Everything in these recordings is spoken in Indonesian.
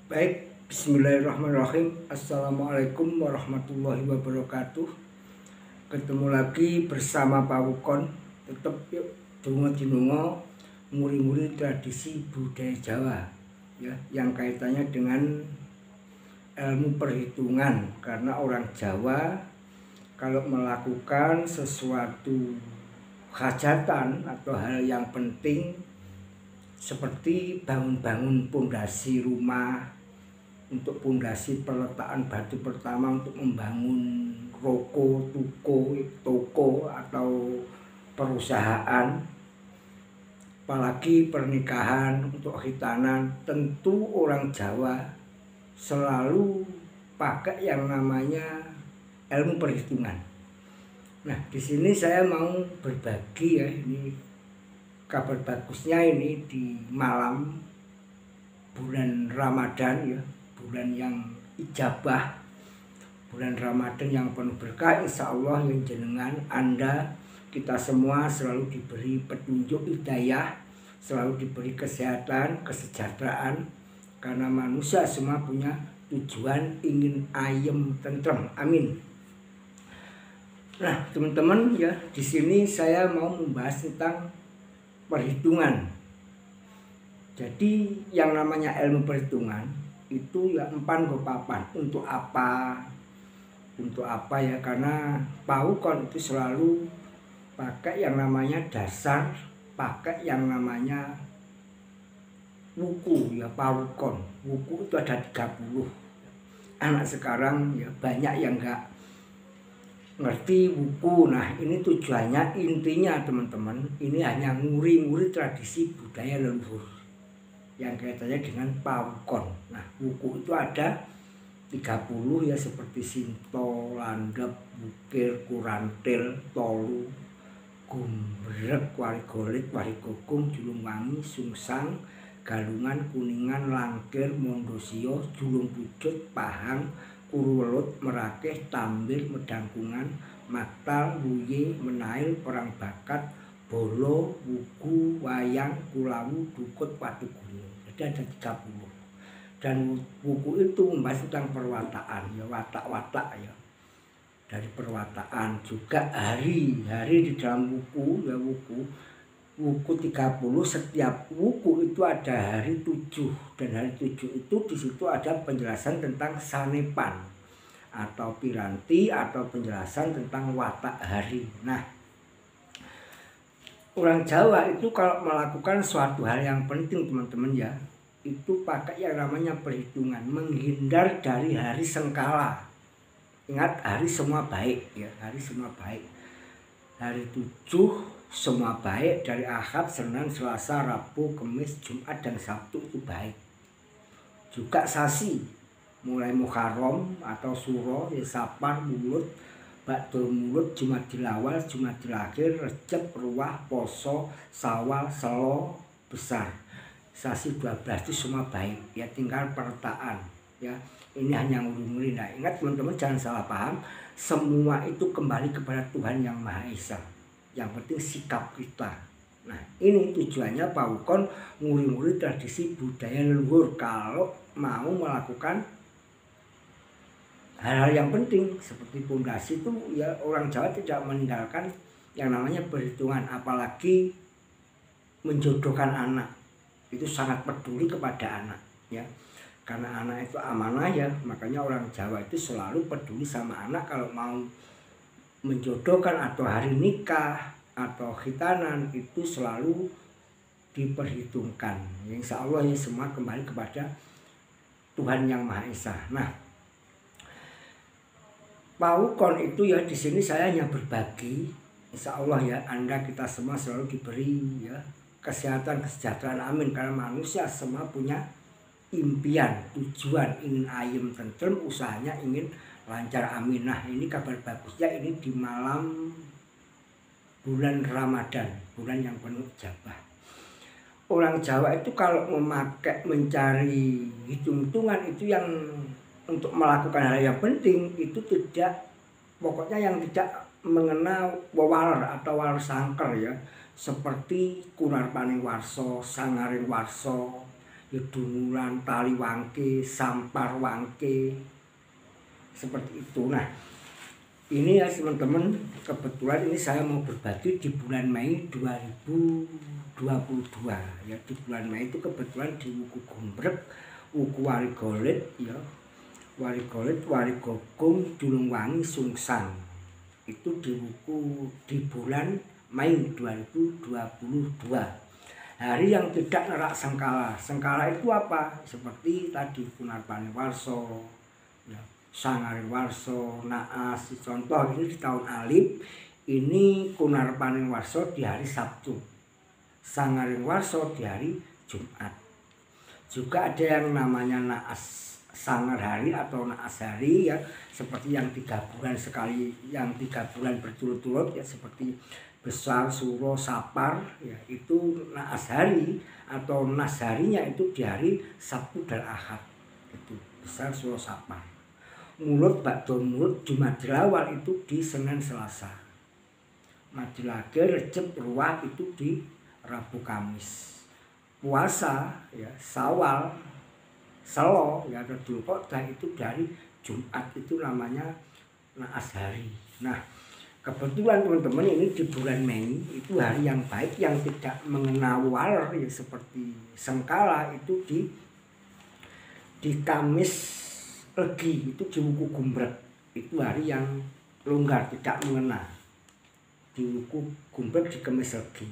Baik, bismillahirrahmanirrahim. Assalamualaikum warahmatullahi wabarakatuh. Ketemu lagi bersama Pak Wukon. Tetap yuk dungo-dinungo muri-muri tradisi budaya Jawa ya, yang kaitannya dengan ilmu perhitungan. Karena orang Jawa kalau melakukan sesuatu hajatan atau hal yang penting seperti bangun-bangun pondasi rumah, untuk pondasi peletakan batu pertama untuk membangun toko atau perusahaan, apalagi pernikahan untuk khitanan, tentu orang Jawa selalu pakai yang namanya ilmu perhitungan. Nah, di sini saya mau berbagi ya, ini kabar bagusnya ini di malam bulan Ramadan ya, bulan yang ijabah, bulan Ramadan yang penuh berkah. Insya Allah yang jenengan Anda kita semua selalu diberi petunjuk hidayah, selalu diberi kesehatan, kesejahteraan, karena manusia semua punya tujuan ingin ayem tentrem. Amin. Nah, teman-teman ya, di sini saya mau membahas tentang perhitungan. Jadi yang namanya ilmu perhitungan itu ya empan go papan. Untuk apa? Untuk apa ya? Karena Pak Wukon itu selalu pakai yang namanya dasar, pakai yang namanya wuku ya Pak Wukon. Wuku itu ada 30. Anak sekarang ya banyak yang enggak ngerti wuku. Nah, ini tujuannya, intinya teman-teman, ini hanya nguri-nguri tradisi budaya leluhur yang kaitannya dengan Pak Wukon. Nah, wuku itu ada 30 ya, seperti sinto, landep, bukir, kurantil, tolu, gumbrek, warigolit, warigogong, julungwangi, sungsang, galungan, kuningan, langkir, mondosio, julung pucut, pahang, kuruwelut, merakeh, tambir, medangkungan, maktal, wuye, menail, perang bakat, bolo, wuku, wayang, kulawu, dukut, watu gunung. Jadi ada 30. Dan wuku itu membahas tentang perwataan ya, watak-watak ya. Dari perwataan juga hari-hari di dalam wuku ya, wuku 30, setiap wuku itu ada hari 7, dan hari 7 itu di situ ada penjelasan tentang sanepan atau piranti atau penjelasan tentang watak hari. Nah, orang Jawa itu kalau melakukan suatu hal yang penting teman-teman ya, itu pakai yang namanya perhitungan, menghindar dari hari sengkala. Ingat, hari semua baik ya, hari semua baik. Hari 7 semua baik, dari Ahad, Senin, Selasa, Rabu, Kamis, Jumat, dan Sabtu itu baik. Juga sasi, mulai Muharram atau Suro, ya, Safar, Mulut, Ba'dul Mulut, Jumadil Awal, Jumadil Akhir, Recep, Ruah, Poso, Sawal, Selo, Besar. Sasi 12 itu semua baik ya, tinggal pertaan ya. Ini hanya nguri-nguri. Nah, ingat teman-teman, jangan salah paham, semua itu kembali kepada Tuhan Yang Maha Esa. Yang penting sikap kita. Nah, ini tujuannya Pak Wukon nguri-nguri tradisi budaya leluhur kalau mau melakukan hal-hal yang penting seperti pondasi itu ya. Orang Jawa tidak meninggalkan yang namanya perhitungan, apalagi menjodohkan anak. Itu sangat peduli kepada anak ya, karena anak itu amanah ya. Makanya orang Jawa itu selalu peduli sama anak. Kalau mau menjodohkan atau hari nikah atau khitanan itu selalu diperhitungkan. Insya Allah ya, semua kembali kepada Tuhan Yang Maha Esa. Nah, Pak Wukon itu ya, di sini saya hanya berbagi. Insya Allah ya, Anda kita semua selalu diberi ya kesehatan, kesejahteraan, amin. Karena manusia semua punya impian, tujuan ingin ayem tentrem, usahanya ingin lancar, amin. Nah, ini kabar bagusnya, ini di malam bulan Ramadan, bulan yang penuh ijabah. Orang Jawa itu kalau mencari hitung-hitungan itu yang untuk melakukan hal yang penting itu tidak, pokoknya yang tidak mengenal wawaler atau waler sangker ya, seperti Kunarpaning Warso, Sangaring Warso, ya dungulan, tali wangke, sampar wangke, seperti itu. Nah, ini ya teman-teman, kebetulan ini saya mau berbagi di bulan Mei 2022 ya. Di bulan Mei itu kebetulan di Wuku Gumbrek, Wuku Warigolet ya, Warigolet, Warigogong, Julungwangi, Sungsang, itu di Wuku di bulan Mei 2022. Hari yang tidak nerak sengkala. Sengkala itu apa? Seperti tadi Kunarpane Warso ya, Sangare Warso, Naas. Contoh ini di tahun Alif, ini Kunarpane Warso di hari Sabtu, Sangare Warso di hari Jumat. Juga ada yang namanya Naas Sangar Hari atau Naas Hari ya, seperti yang 3 bulan sekali, yang 3 bulan berturut-turut ya, seperti Besar, Suro, Sapar ya, itu Naas Hari atau Nas harinya itu di hari Sabtu dan Ahad. Itu Besar, Suro, Sapar. Mulut, Bakdo Mulut, Jumadilawal itu di Senin, Selasa. Madilage, Recep, Ruah itu di Rabu, Kamis. Puasa ya, Sawal, Selo ya, ada Dzulqa'dah itu dari Jumat, itu namanya Naas Hari. Nah, kebetulan teman-teman ini di bulan Mei itu hari yang baik yang tidak mengenal waler ya, seperti sengkala itu di Kamis Legi, itu di Wuku Gumbrek, itu hari yang longgar tidak mengena. Di Wuku Gumbrek di Kamis Legi.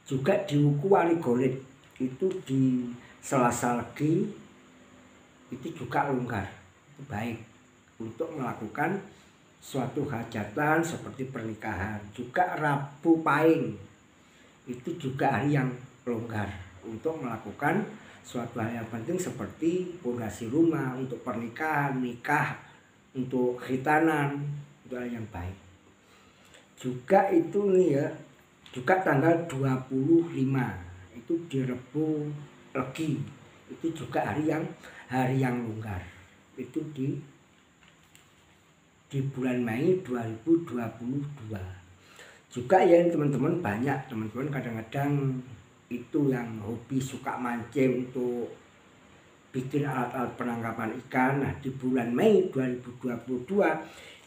Juga di Wuku Warigolet itu di Selasa Legi, itu juga longgar, itu baik untuk melakukan suatu hajatan seperti pernikahan. Juga Rabu Pahing itu juga hari yang longgar untuk melakukan suatu hal yang penting seperti pondasi rumah, untuk pernikahan, nikah, untuk khitanan, itu hal yang baik. Juga itu nih ya, juga tanggal 25 itu di Rebu Legi, itu juga hari yang longgar, itu di bulan Mei 2022. Juga ya teman-teman, banyak teman-teman kadang-kadang itu yang hobi suka mancing untuk bikin alat-alat penangkapan ikan. Nah, di bulan Mei 2022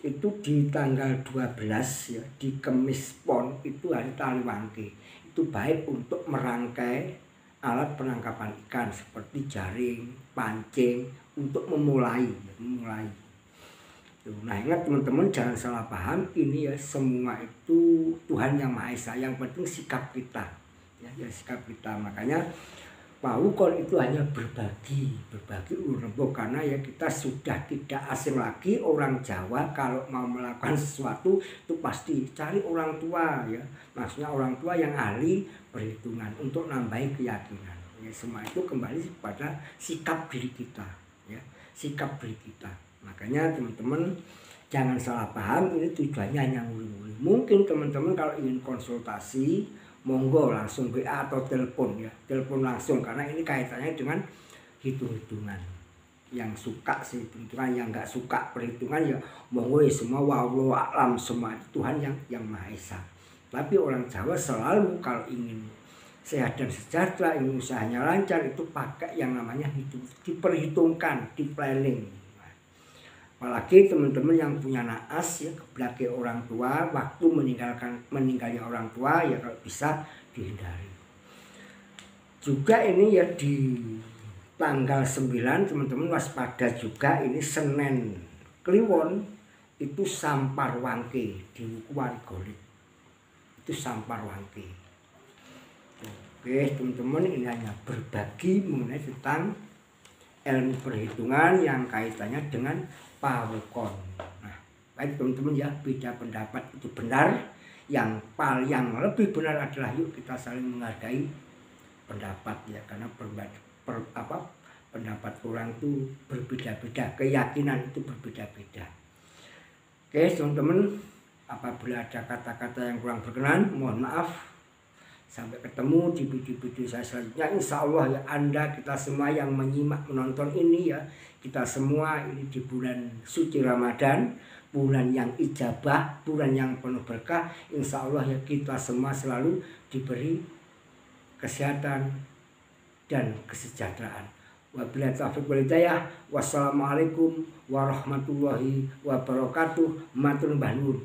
itu di tanggal 12 ya, di Kemis Pon itu hari tali wangke. Itu baik untuk merangkai alat penangkapan ikan seperti jaring, pancing, untuk memulai. Nah, ingat teman-teman, jangan salah paham, ini ya semua itu Tuhan Yang Maha Esa. Yang penting sikap kita ya, sikap kita. Makanya Pawukon itu hanya berbagi ulur rembuk, karena ya kita sudah tidak asing lagi. Orang Jawa kalau mau melakukan sesuatu itu pasti cari orang tua ya, maksudnya orang tua yang ahli perhitungan untuk nambahi keyakinan ya. Semua itu kembali pada sikap diri kita ya, sikap diri kita. Makanya teman-teman jangan salah paham, ini tujuannya hanya nguli-nguli. Mungkin teman-teman kalau ingin konsultasi, monggo langsung WA atau telepon ya, telepon langsung, karena ini kaitannya dengan hitung-hitungan. Yang suka sih hitungan, yang nggak suka perhitungan ya monggo ya, semua wallahu a'lam, semua Tuhan yang Maha Esa. Tapi orang Jawa selalu kalau ingin sehat dan sejahtera, ingin usahanya lancar, itu pakai yang namanya hitung, diperhitungkan, di planning. Apalagi teman-teman yang punya naas ya, keblaki orang tua, waktu meninggalnya orang tua ya, kalau bisa dihindari. Juga ini ya di tanggal 9 teman-teman waspada juga, ini Senin Kliwon itu Sampar Wangke di Wuku Warigolet, itu Sampar Wangke. Oke teman-teman, ini hanya berbagi mengenai tentang ilmu perhitungan yang kaitannya dengan Pawukon. Nah, baik teman-teman ya, beda pendapat itu benar. Yang lebih benar adalah yuk kita saling menghargai pendapat ya, karena pendapat orang itu berbeda-beda, keyakinan itu berbeda-beda. Oke teman-teman, apabila ada kata-kata yang kurang berkenan, mohon maaf. Sampai ketemu di video-video saya selanjutnya. Insya Allah ya, Anda, kita semua yang menyimak menonton ini ya, kita semua ini di bulan suci Ramadan, bulan yang ijabah, bulan yang penuh berkah. Insya Allah ya, kita semua selalu diberi kesehatan, dan kesejahteraan. Wabillahi taufiq wal hidayah. Wassalamualaikum warahmatullahi wabarakatuh. Matur Mbah Nur.